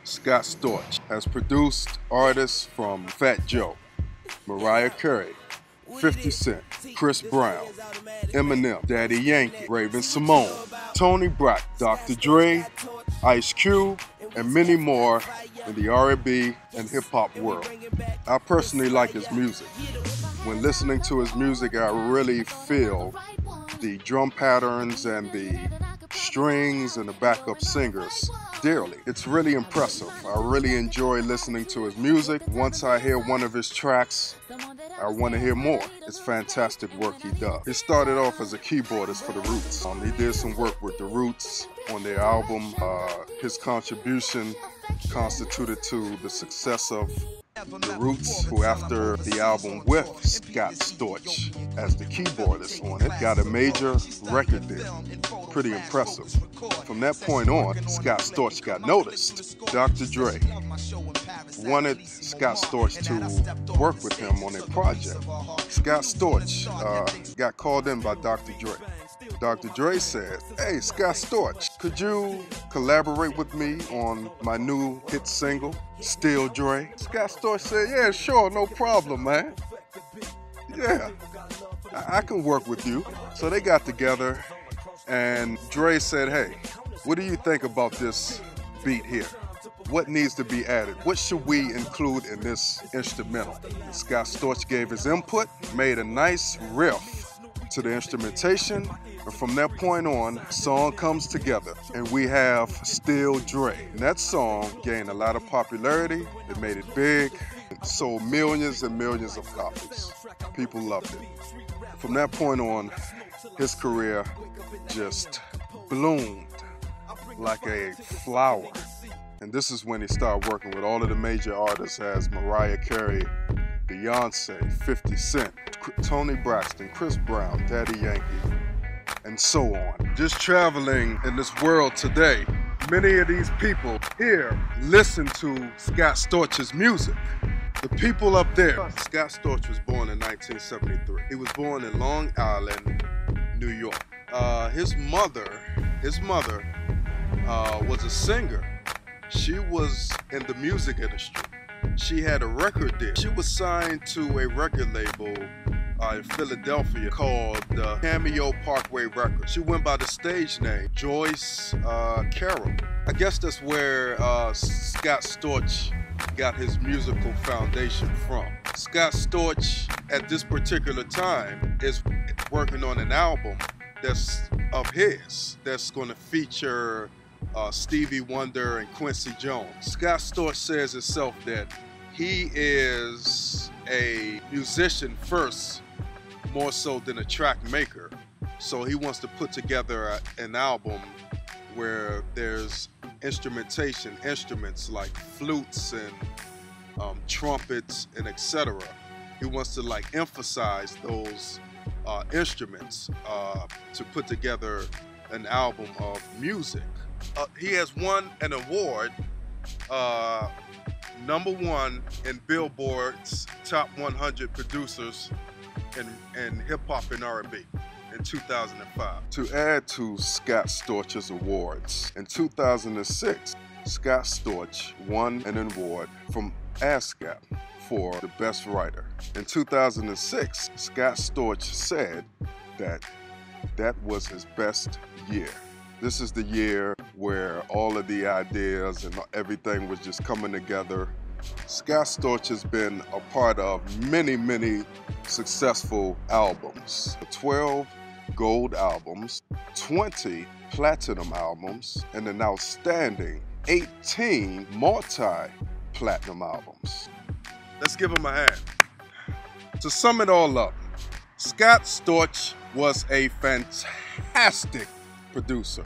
Scott Storch has produced artists from Fat Joe, Mariah Carey, 50 Cent, Chris Brown, Eminem, Daddy Yankee, Raven-Symoné, Tony Braxton, Dr. Dre, Ice Cube, and many more in the R&B and hip-hop world. I personally like his music. When listening to his music, I really feel the drum patterns and the strings and the backup singers dearly. It's really impressive. I really enjoy listening to his music. Once I hear one of his tracks, I want to hear more. It's fantastic work he does. He started off as a keyboardist for The Roots. He did some work with The Roots on their album. His contribution constituted to the success of The Roots, who after the album with Scott Storch as the keyboardist on it, got a major record deal. Pretty impressive. From that point on, Scott Storch got noticed. Dr. Dre wanted Scott Storch to work with him on a project. Scott Storch got called in by Dr. Dre. Dr. Dre said, "Hey, Scott Storch, could you collaborate with me on my new hit single, Still Dre?" Scott Storch said, "Yeah, sure, no problem, man. Yeah, I can work with you." So they got together, and Dre said, "Hey, what do you think about this beat here? What needs to be added? What should we include in this instrumental?" And Scott Storch gave his input, made a nice riff to the instrumentation, and from that point on, the song comes together, and we have Still Dre. And that song gained a lot of popularity. It made it big. It sold millions and millions of copies. People loved it. From that point on, his career just bloomed like a flower. And this is when he started working with all of the major artists as Mariah Carey, Beyonce, 50 Cent, Tony Braxton, Chris Brown, Daddy Yankee, and so on. Just traveling in this world today, many of these people here listen to Scott Storch's music. The people up there. Scott Storch was born in 1973. He was born in Long Island, New York. His mother was a singer. She was in the music industry. She had a record deal. She was signed to a record label in Philadelphia called Cameo Parkway Records. She went by the stage name Joyce Carroll. I guess that's where Scott Storch got his musical foundation from. Scott Storch at this particular time is working on an album that's of his, that's going to feature Stevie Wonder and Quincy Jones. Scott Storch says himself that he is a musician first, more so than a track maker. So he wants to put together an album where there's instrumentation, instruments like flutes and trumpets and etc. He wants to like emphasize those instruments to put together an album of music. He has won an award, #1 in Billboard's Top 100 Producers in Hip Hop and R&B in 2005. To add to Scott Storch's awards, in 2006, Scott Storch won an award from ASCAP for the Best Writer. In 2006, Scott Storch said that was his best year. This is the year where all of the ideas and everything was just coming together. Scott Storch has been a part of many, many successful albums. 12 gold albums, 20 platinum albums, and an outstanding 18 multi-platinum albums. Let's give him a hand. To sum it all up, Scott Storch was a fantastic producer.